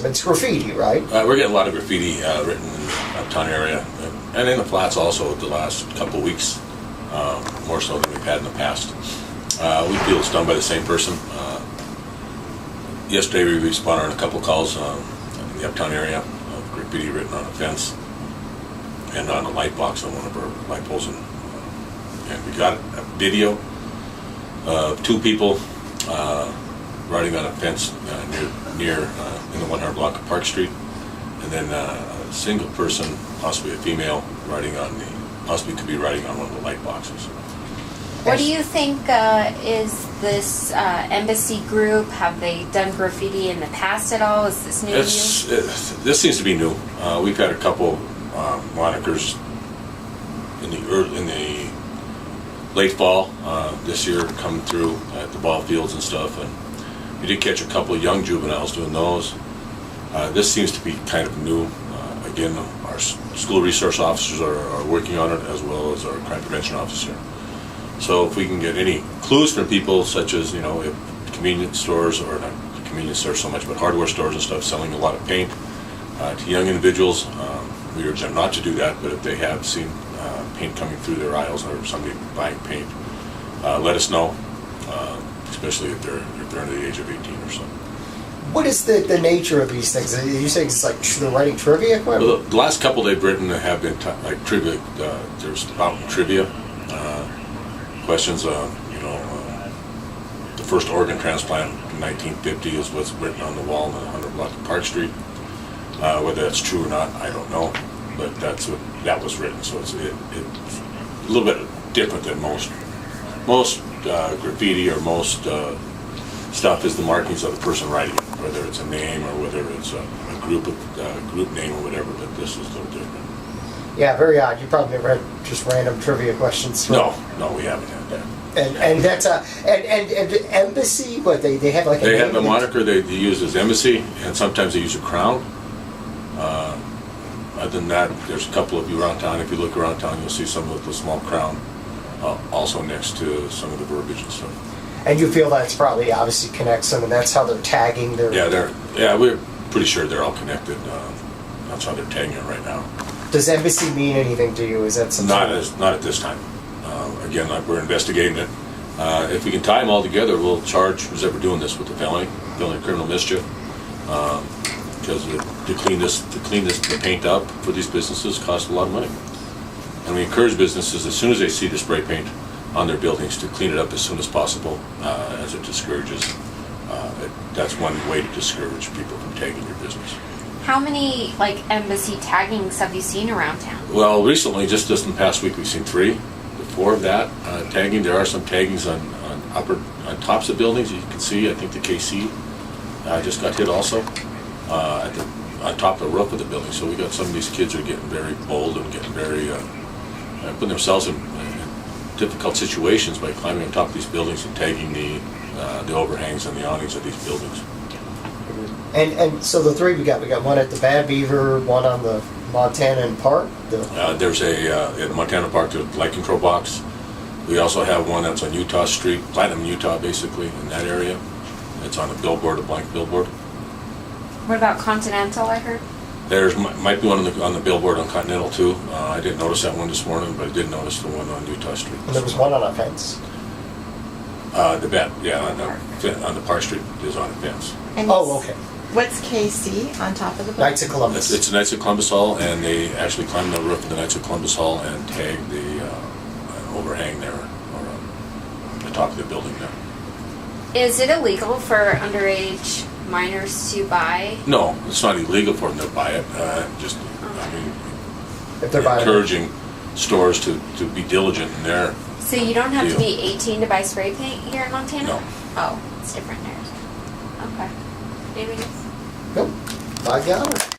vandalism. It's graffiti, right? We're getting a lot of graffiti written in the uptown area and in the flats also the last couple of weeks, more so than we've had in the past. We feel it's done by the same person. Yesterday we responded on a couple of calls in the uptown area of graffiti written on a fence and on a light box on one of our light poles. And we got a video of two people riding on a fence near in the 100 block of Park Street, and then a single person, possibly a female, possibly could be riding on one of the light boxes. What do you think is this embassy group? Have they done graffiti in the past at all? Is this new to you? This seems to be new. We've had a couple monikers in the late fall this year come through at the ball fields and stuff, and we did catch a couple of young juveniles doing those. This seems to be kind of new. Again, our school resource officers are working on it, as well as our crime prevention officer. So if we can get any clues from people, such as, if convenience stores, or not convenience stores so much, but hardware stores and stuff, selling a lot of paint to young individuals, we urge them not to do that, but if they have seen paint coming through their aisles or somebody buying paint, let us know, especially if they're under the age of 18 or so. What is the nature of these things? Are you saying it's like they're writing trivia? Well, the last couple they've written have been like trivia. There's about trivia questions. The first organ transplant in 1950 is what's written on the wall in the 100 block of Park Street. Whether that's true or not, I don't know, but that was written. So it's a little bit different than most graffiti or most stuff is the markings of the person writing it, whether it's a name or whether it's a group name or whatever. But this is a little different. Yeah, very odd. You probably never had just random trivia questions. No, we haven't had that. And that's and embassy. But they have like they have a moniker they use as embassy, and sometimes they use a crown. Other than that, there's a couple of you around town. If you look around town, you'll see some of the small crown also next to some of the verbiage and stuff. And you feel that's probably obviously connects them, and that's how they're tagging their. Yeah, we're pretty sure they're all connected. That's how they're tagging it right now. Does embassy mean anything to you? Is that something? Not at this time. Again, we're investigating it. If we can tie them all together, we'll charge who's ever doing this with the felony criminal mischief. Because to clean the paint up for these businesses costs a lot of money. And we encourage businesses, as soon as they see the spray paint on their buildings, to clean it up as soon as possible, as it discourages. That's one way to discourage people from tagging your business. How many embassy taggings have you seen around town? Well, recently, just this past week, we've seen 3 to 4 of that tagging. There are some taggings on tops of buildings. You can see, I think the KC just got hit also on top of the roof of the building. So we got some of these kids are getting very bold and getting very putting themselves in difficult situations by climbing on top of these buildings and tagging the overhangs and the awnings of these buildings. And so the 3 we got one at the Bad Beaver, one on the Montana and Park. There's at Montana Park, the light control box. We also have one that's on Utah Street, Platinum, Utah, basically in that area. It's on a billboard, a blank billboard. What about Continental? I heard. There's might be one on the billboard on Continental too. I didn't notice that one this morning, but I did notice the one on Utah Street. And there was one on a fence. On the Park Street is on a fence. And okay. What's KC on top of the building? Knights of Columbus. It's the Knights of Columbus Hall, and they actually climbed the roof of the Knights of Columbus Hall and tagged the overhang there, or the top of the building there. Is it illegal for underage minors to buy? No, it's not illegal for them to buy it. If they're buying encouraging stores to be diligent in their. So you don't have deal. to be 18 to buy spray paint here in Montana? No. Oh, it's different there. Okay. Maybe it is. Nope. By God.